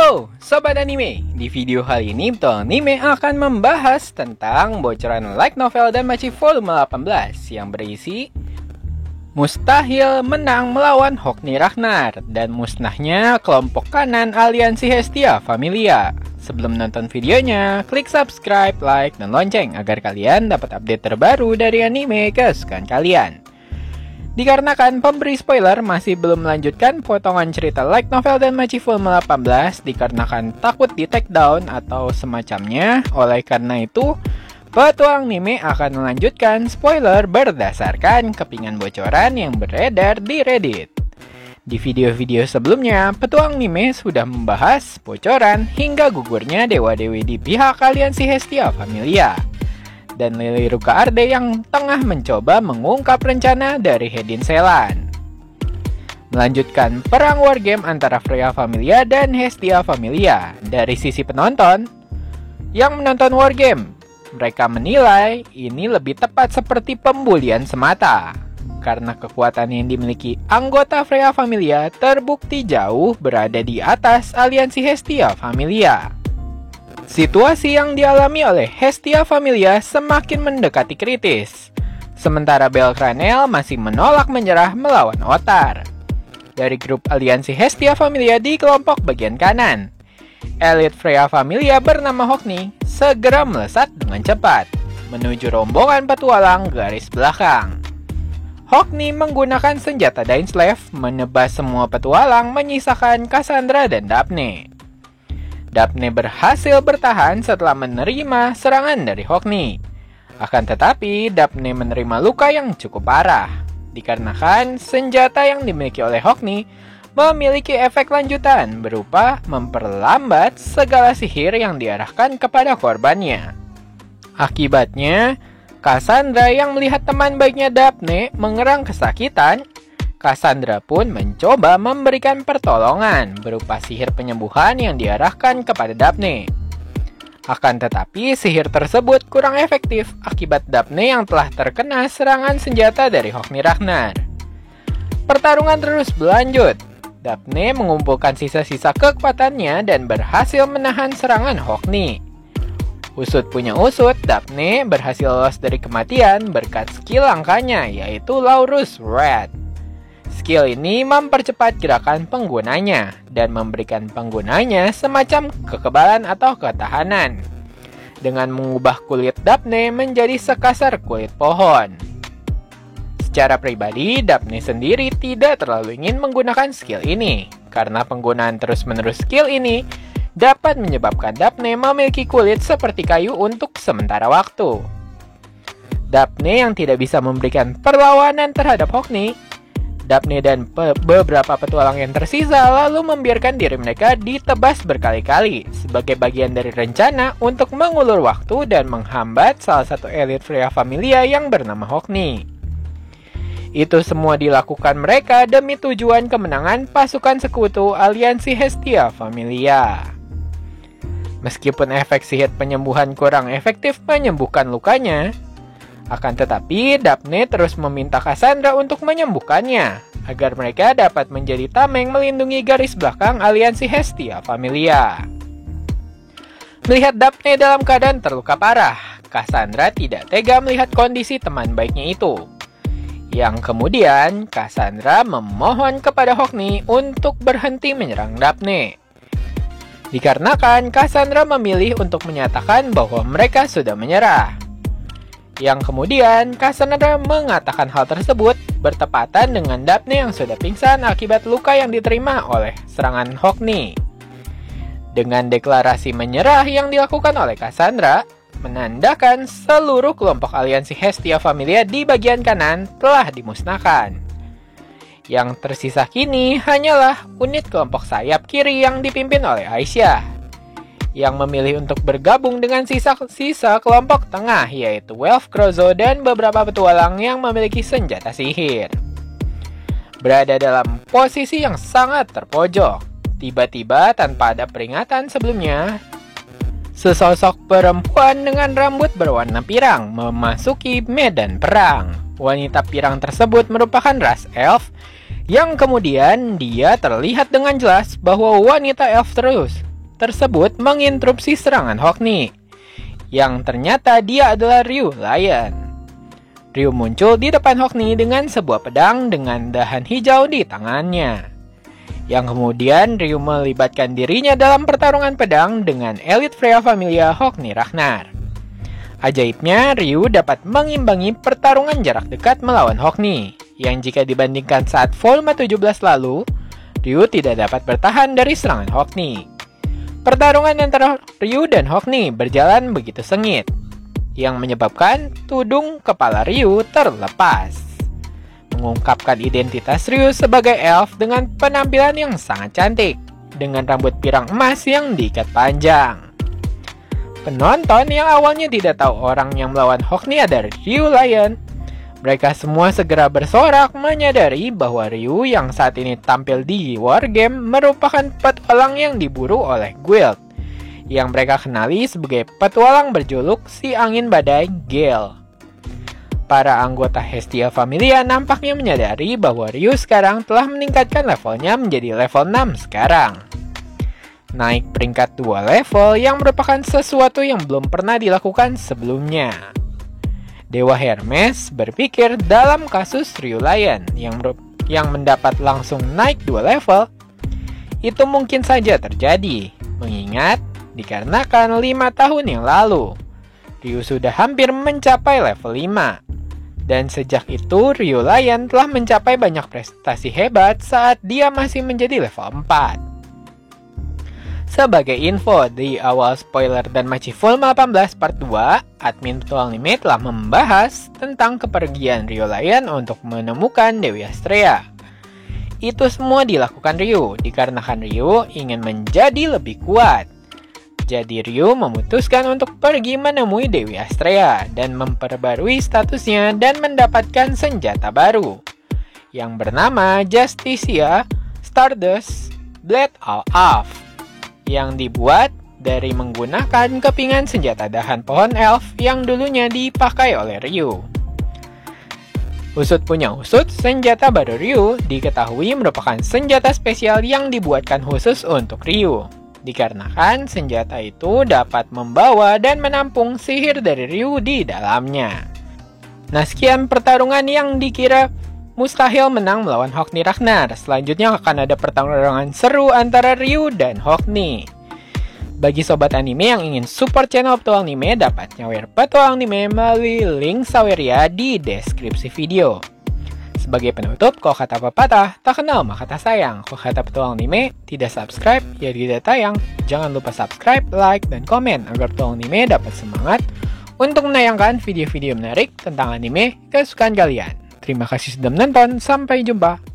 Halo Sobat Anime, di video kali ini Betul Anime akan membahas tentang bocoran light novel Danmachi volume 18 yang berisi mustahil menang melawan Hogni Ragnar dan musnahnya kelompok kanan aliansi Hestia Familia. Sebelum nonton videonya, klik subscribe, like, dan lonceng agar kalian dapat update terbaru dari anime kesukaan kalian. Dikarenakan pemberi spoiler masih belum melanjutkan potongan cerita light novel Danmachi volume 18 dikarenakan takut di take down atau semacamnya. Oleh karena itu, petualang anime akan melanjutkan spoiler berdasarkan kepingan bocoran yang beredar di Reddit. Di video-video sebelumnya, petualang anime sudah membahas bocoran hingga gugurnya dewa-dewi di pihak aliansi Hestia Familia dan Lily Ruka Arde yang tengah mencoba mengungkap rencana dari Hedin Selan. Melanjutkan perang wargame antara Freya Familia dan Hestia Familia. Dari sisi penonton yang menonton wargame, mereka menilai ini lebih tepat seperti pembulian semata, karena kekuatan yang dimiliki anggota Freya Familia terbukti jauh berada di atas aliansi Hestia Familia. Situasi yang dialami oleh Hestia Familia semakin mendekati kritis, sementara Belcranel masih menolak menyerah melawan Otar. Dari grup aliansi Hestia Familia di kelompok bagian kanan, elit Freya Familia bernama Hogni segera melesat dengan cepat menuju rombongan petualang garis belakang. Hogni menggunakan senjata Dainsleif menebas semua petualang menyisakan Cassandra dan Daphne. Daphne berhasil bertahan setelah menerima serangan dari Hogni. Akan tetapi, Daphne menerima luka yang cukup parah, dikarenakan senjata yang dimiliki oleh Hogni memiliki efek lanjutan berupa memperlambat segala sihir yang diarahkan kepada korbannya. Akibatnya, Cassandra yang melihat teman baiknya Daphne mengerang kesakitan, Cassandra pun mencoba memberikan pertolongan berupa sihir penyembuhan yang diarahkan kepada Daphne. Akan tetapi, sihir tersebut kurang efektif akibat Daphne yang telah terkena serangan senjata dari Hogni Ragnar. Pertarungan terus berlanjut. Daphne mengumpulkan sisa-sisa kekuatannya dan berhasil menahan serangan Hogni. Usut punya usut, Daphne berhasil lolos dari kematian berkat skill langkanya, yaitu Laurus Red. Skill ini mempercepat gerakan penggunanya dan memberikan penggunanya semacam kekebalan atau ketahanan dengan mengubah kulit Daphne menjadi sekasar kulit pohon. Secara pribadi, Daphne sendiri tidak terlalu ingin menggunakan skill ini karena penggunaan terus-menerus skill ini dapat menyebabkan Daphne memiliki kulit seperti kayu untuk sementara waktu. Daphne yang tidak bisa memberikan perlawanan terhadap Hogni, Daphne dan beberapa petualang yang tersisa lalu membiarkan diri mereka ditebas berkali-kali sebagai bagian dari rencana untuk mengulur waktu dan menghambat salah satu elit Freya Familia yang bernama Hogni. Itu semua dilakukan mereka demi tujuan kemenangan pasukan sekutu aliansi Hestia Familia. Meskipun efek sihir penyembuhan kurang efektif menyembuhkan lukanya, akan tetapi, Daphne terus meminta Cassandra untuk menyembuhkannya, agar mereka dapat menjadi tameng melindungi garis belakang aliansi Hestia Familia. Melihat Daphne dalam keadaan terluka parah, Cassandra tidak tega melihat kondisi teman baiknya itu. Yang kemudian, Cassandra memohon kepada Hogni untuk berhenti menyerang Daphne. Dikarenakan Cassandra memilih untuk menyatakan bahwa mereka sudah menyerah. Yang kemudian, Cassandra mengatakan hal tersebut bertepatan dengan Daphne yang sudah pingsan akibat luka yang diterima oleh serangan Hogni. Dengan deklarasi menyerah yang dilakukan oleh Cassandra, menandakan seluruh kelompok aliansi Hestia Familia di bagian kanan telah dimusnahkan. Yang tersisa kini hanyalah unit kelompok sayap kiri yang dipimpin oleh Aisyah, yang memilih untuk bergabung dengan sisa kelompok tengah, yaitu Welf Krozo dan beberapa petualang yang memiliki senjata sihir. Berada dalam posisi yang sangat terpojok, tiba-tiba tanpa ada peringatan sebelumnya, sesosok perempuan dengan rambut berwarna pirang memasuki medan perang. Wanita pirang tersebut merupakan ras elf, yang kemudian dia terlihat dengan jelas bahwa wanita elf tersebut menginterupsi serangan Hokni, yang ternyata dia adalah Ryu Lion. Ryu muncul di depan Hokni dengan sebuah pedang dengan dahan hijau di tangannya, yang kemudian Ryu melibatkan dirinya dalam pertarungan pedang dengan Elite Freya Familia Hokni Ragnar. Ajaibnya, Ryu dapat mengimbangi pertarungan jarak dekat melawan Hokni, yang jika dibandingkan saat volume 17 lalu, Ryu tidak dapat bertahan dari serangan Hokni. Pertarungan antara Ryu dan Hokni berjalan begitu sengit, yang menyebabkan tudung kepala Ryu terlepas, mengungkapkan identitas Ryu sebagai elf dengan penampilan yang sangat cantik, dengan rambut pirang emas yang diikat panjang. Penonton yang awalnya tidak tahu orang yang melawan Hokni adalah Ryu Lion, mereka semua segera bersorak menyadari bahwa Ryu yang saat ini tampil di Wargame merupakan petualang yang diburu oleh Guild, yang mereka kenali sebagai petualang berjuluk Si Angin Badai Gale. Para anggota Hestia Familia nampaknya menyadari bahwa Ryu sekarang telah meningkatkan levelnya menjadi level 6 sekarang. Naik peringkat 2 level yang merupakan sesuatu yang belum pernah dilakukan sebelumnya. Dewa Hermes berpikir dalam kasus Ryu Lion yang mendapat langsung naik 2 level, itu mungkin saja terjadi, mengingat dikarenakan 5 tahun yang lalu, Ryu sudah hampir mencapai level 5. Dan sejak itu, Ryu Lion telah mencapai banyak prestasi hebat saat dia masih menjadi level 4. Sebagai info, di awal spoiler dan Machi Volume 18 Part 2, admin Petualang Anime telah membahas tentang kepergian Ryu Lion untuk menemukan Dewi Astrea. Itu semua dilakukan Ryu, dikarenakan Ryu ingin menjadi lebih kuat. Jadi Ryu memutuskan untuk pergi menemui Dewi Astrea dan memperbarui statusnya dan mendapatkan senjata baru, yang bernama Justicia Stardust Blade of, yang dibuat dari menggunakan kepingan senjata dahan pohon elf yang dulunya dipakai oleh Ryu. Usut punya usut, senjata baru Ryu diketahui merupakan senjata spesial yang dibuatkan khusus untuk Ryu, dikarenakan senjata itu dapat membawa dan menampung sihir dari Ryu di dalamnya. Nah, sekian pertarungan yang dikira mustahil menang melawan Hokni Ragnar. Selanjutnya akan ada pertarungan seru antara Ryu dan Hokni. Bagi sobat anime yang ingin support channel Petualang Anime, dapat nyawer Petualang Anime melalui link saweria di deskripsi video. Sebagai penutup, kalau kata pepatah, tak kenal maka tak sayang. Kalau kata Petualang Anime, tidak subscribe, ya tidak tayang. Jangan lupa subscribe, like, dan komen agar Petualang Anime dapat semangat untuk menayangkan video-video menarik tentang anime kesukaan kalian. Terima kasih sudah menonton, sampai jumpa.